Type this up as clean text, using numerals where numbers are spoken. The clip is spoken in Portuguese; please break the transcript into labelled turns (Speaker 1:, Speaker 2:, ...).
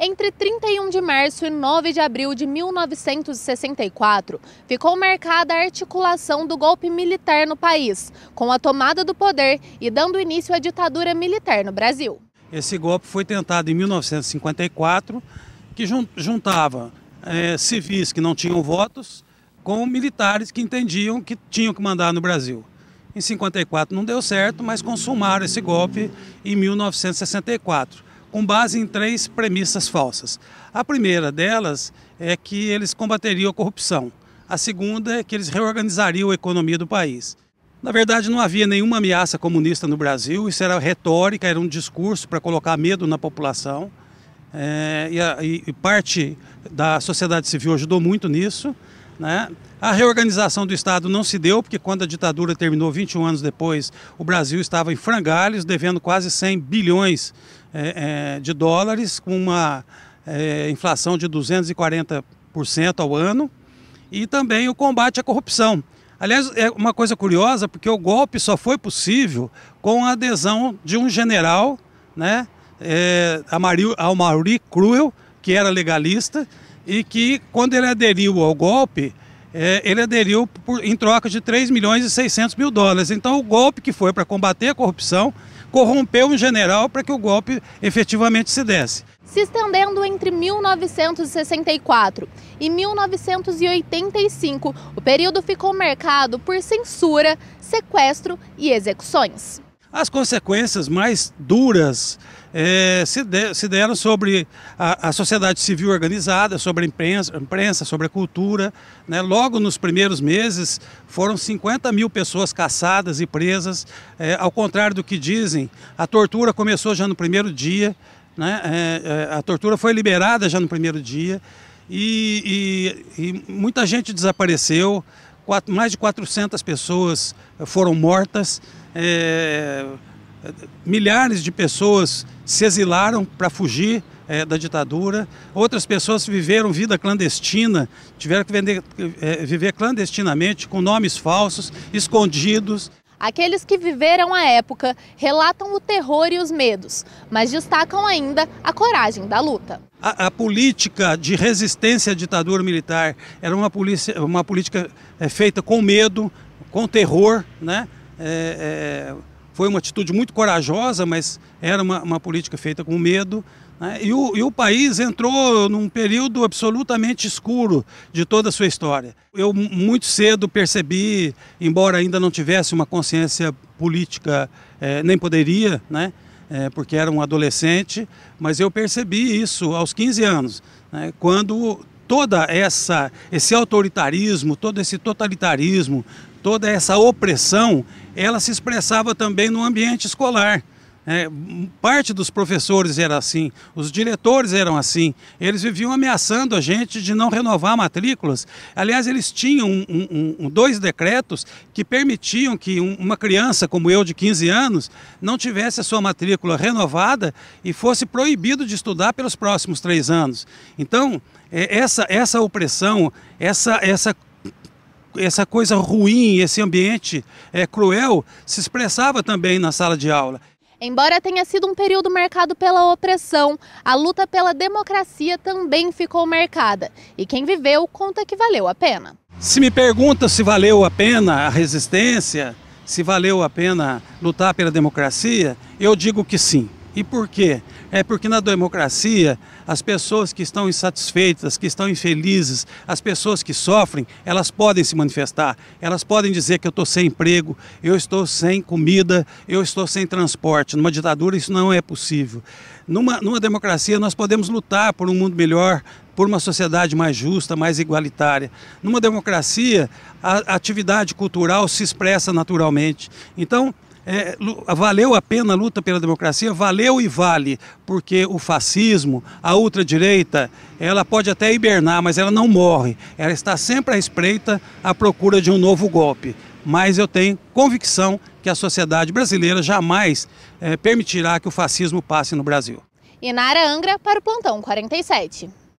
Speaker 1: Entre 31 de março e 9 de abril de 1964, ficou marcada a articulação do golpe militar no país, com a tomada do poder e dando início à ditadura militar no Brasil.
Speaker 2: Esse golpe foi tentado em 1954, que juntava civis que não tinham votos com militares que entendiam que tinham que mandar no Brasil. Em 54 não deu certo, mas consumaram esse golpe em 1964. Com base em 3 premissas falsas. A primeira delas é que eles combateriam a corrupção. A segunda é que eles reorganizariam a economia do país. Na verdade, não havia nenhuma ameaça comunista no Brasil, isso era retórica, era um discurso para colocar medo na população. E parte da sociedade civil ajudou muito nisso, né? A reorganização do Estado não se deu, porque quando a ditadura terminou 21 anos depois, o Brasil estava em frangalhos, devendo quase 100 bilhões de dólares, com uma inflação de 240% ao ano, e também o combate à corrupção. Aliás, é uma coisa curiosa, porque o golpe só foi possível com a adesão de um general, né, Amaury Cruel, que era legalista, e que quando ele aderiu ao golpe, ele aderiu em troca de 3 milhões e 600 mil dólares. Então o golpe que foi para combater a corrupção corrompeu um general para que o golpe efetivamente se desse.
Speaker 1: Se estendendo entre 1964 e 1985, o período ficou marcado por censura, sequestro e execuções.
Speaker 2: As consequências mais duras se deram sobre a sociedade civil organizada, sobre a imprensa, sobre a cultura, né? Logo nos primeiros meses foram 50 mil pessoas caçadas e presas. Ao contrário do que dizem, a tortura começou já no primeiro dia, né? A tortura foi liberada já no primeiro dia e muita gente desapareceu, mais de 400 pessoas foram mortas. Milhares de pessoas se exilaram para fugir da ditadura, outras pessoas viveram vida clandestina, tiveram que viver clandestinamente com nomes falsos, escondidos.
Speaker 1: Aqueles que viveram a época relatam o terror e os medos, mas destacam ainda a coragem da luta.
Speaker 2: A política de resistência à ditadura militar era uma política feita com medo, com terror, né? Foi uma atitude muito corajosa, mas era uma política feita com medo, né? E o país entrou num período absolutamente escuro de toda a sua história. Eu muito cedo percebi, embora ainda não tivesse uma consciência política, nem poderia, né? Porque era um adolescente, mas eu percebi isso aos 15 anos, né? Quando todo esse autoritarismo, todo esse totalitarismo, toda essa opressão, ela se expressava também no ambiente escolar. Parte dos professores era assim, os diretores eram assim, eles viviam ameaçando a gente de não renovar matrículas. Aliás, eles tinham 2 decretos que permitiam que uma criança como eu, de 15 anos, não tivesse a sua matrícula renovada e fosse proibido de estudar pelos próximos 3 anos. Então, essa opressão, essa coisa ruim, esse ambiente cruel, se expressava também na sala de aula.
Speaker 1: Embora tenha sido um período marcado pela opressão, a luta pela democracia também ficou marcada. E quem viveu conta que valeu a pena.
Speaker 2: Se me pergunta se valeu a pena a resistência, se valeu a pena lutar pela democracia, eu digo que sim. E por quê? É porque na democracia, as pessoas que estão insatisfeitas, que estão infelizes, as pessoas que sofrem, elas podem se manifestar, elas podem dizer que eu estou sem emprego, eu estou sem comida, eu estou sem transporte. Numa ditadura isso não é possível. Numa democracia nós podemos lutar por um mundo melhor, por uma sociedade mais justa, mais igualitária. Numa democracia, a atividade cultural se expressa naturalmente. Então, valeu a pena a luta pela democracia, valeu e vale, porque o fascismo, a ultradireita, ela pode até hibernar, mas ela não morre, ela está sempre à espreita à procura de um novo golpe. Mas eu tenho convicção que a sociedade brasileira jamais permitirá que o fascismo passe no Brasil.
Speaker 1: Inara Angra para o Plantão 47.